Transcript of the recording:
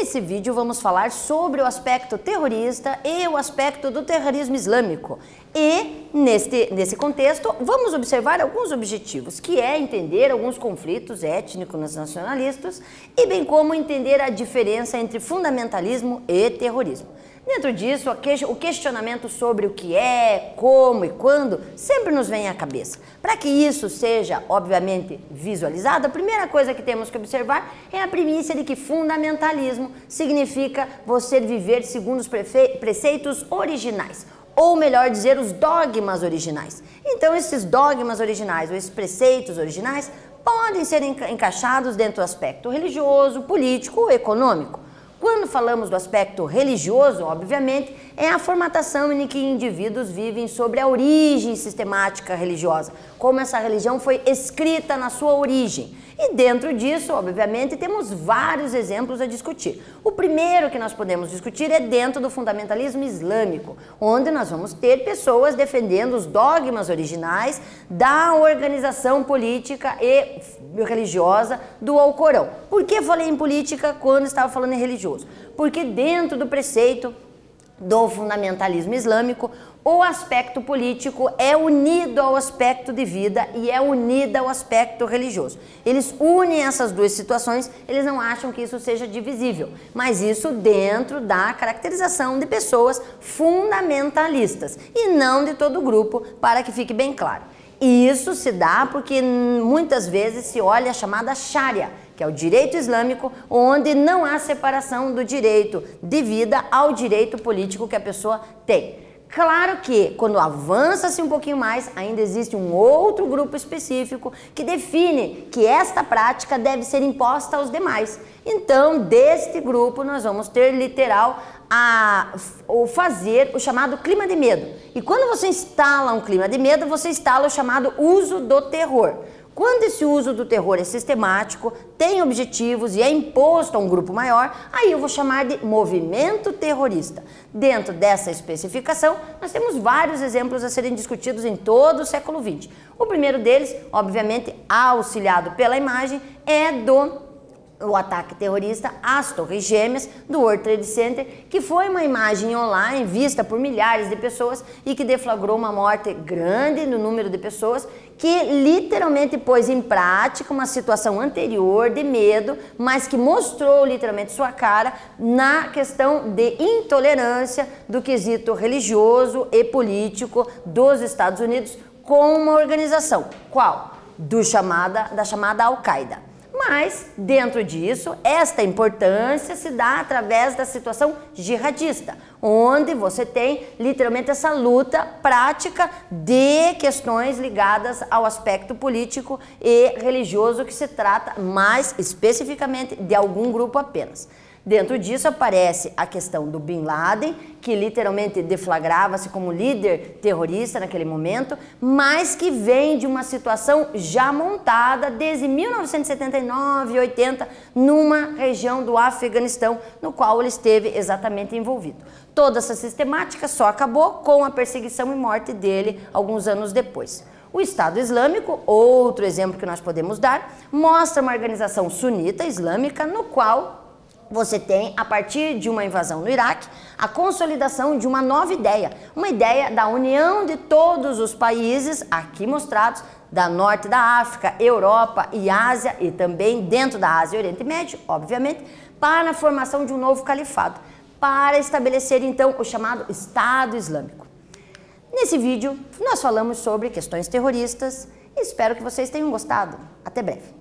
Nesse vídeo vamos falar sobre o aspecto terrorista e o aspecto do terrorismo islâmico. E, nesse contexto, vamos observar alguns objetivos, que é entender alguns conflitos étnicos nacionalistas e bem como entender a diferença entre fundamentalismo e terrorismo. Dentro disso, o questionamento sobre o que é, como e quando sempre nos vem à cabeça. Para que isso seja, obviamente, visualizado, a primeira coisa que temos que observar é a premissa de que fundamentalismo significa você viver segundo os preceitos originais, ou melhor dizer, os dogmas originais. Então, esses dogmas originais, ou esses preceitos originais, podem ser encaixados dentro do aspecto religioso, político ou econômico. Quando falamos do aspecto religioso, obviamente, é a formatação em que indivíduos vivem sobre a origem sistemática religiosa, como essa religião foi escrita na sua origem. E dentro disso, obviamente, temos vários exemplos a discutir. O primeiro que nós podemos discutir é dentro do fundamentalismo islâmico, onde nós vamos ter pessoas defendendo os dogmas originais da organização política e religiosa do Alcorão. Por que falei em política quando estava falando em religioso? Porque dentro do preceito do fundamentalismo islâmico, o aspecto político é unido ao aspecto de vida e é unido ao aspecto religioso. Eles unem essas duas situações, eles não acham que isso seja divisível, mas isso dentro da caracterização de pessoas fundamentalistas e não de todo o grupo, para que fique bem claro. E isso se dá porque muitas vezes se olha a chamada Sharia, que é o direito islâmico, onde não há separação do direito de vida ao direito político que a pessoa tem. Claro que, quando avança-se um pouquinho mais, ainda existe um outro grupo específico que define que esta prática deve ser imposta aos demais. Então, deste grupo, nós vamos ter literal fazer o chamado clima de medo. E quando você instala um clima de medo, você instala o chamado uso do terror. Quando esse uso do terror é sistemático, tem objetivos e é imposto a um grupo maior, aí eu vou chamar de movimento terrorista. Dentro dessa especificação, nós temos vários exemplos a serem discutidos em todo o século XX. O primeiro deles, obviamente, auxiliado pela imagem, é o ataque terrorista às Torres Gêmeas do World Trade Center, que foi uma imagem online vista por milhares de pessoas e que deflagrou uma morte grande no número de pessoas, que literalmente pôs em prática uma situação anterior de medo, mas que mostrou literalmente sua cara na questão de intolerância do quesito religioso e político dos Estados Unidos com uma organização. Qual? Da chamada Al-Qaeda. Mas, dentro disso, esta importância se dá através da situação jihadista, onde você tem literalmente essa luta prática de questões ligadas ao aspecto político e religioso, que se trata mais especificamente de algum grupo apenas. Dentro disso aparece a questão do Bin Laden, que literalmente deflagrava-se como líder terrorista naquele momento, mas que vem de uma situação já montada desde 1979 e 80 numa região do Afeganistão, no qual ele esteve exatamente envolvido. Toda essa sistemática só acabou com a perseguição e morte dele alguns anos depois. O Estado Islâmico, outro exemplo que nós podemos dar, mostra uma organização sunita islâmica no qual você tem, a partir de uma invasão no Iraque, a consolidação de uma nova ideia, uma ideia da união de todos os países aqui mostrados, da Norte da África, Europa e Ásia, e também dentro da Ásia e Oriente Médio, obviamente, para a formação de um novo califado, para estabelecer então o chamado Estado Islâmico. Nesse vídeo, nós falamos sobre questões terroristas e espero que vocês tenham gostado. Até breve.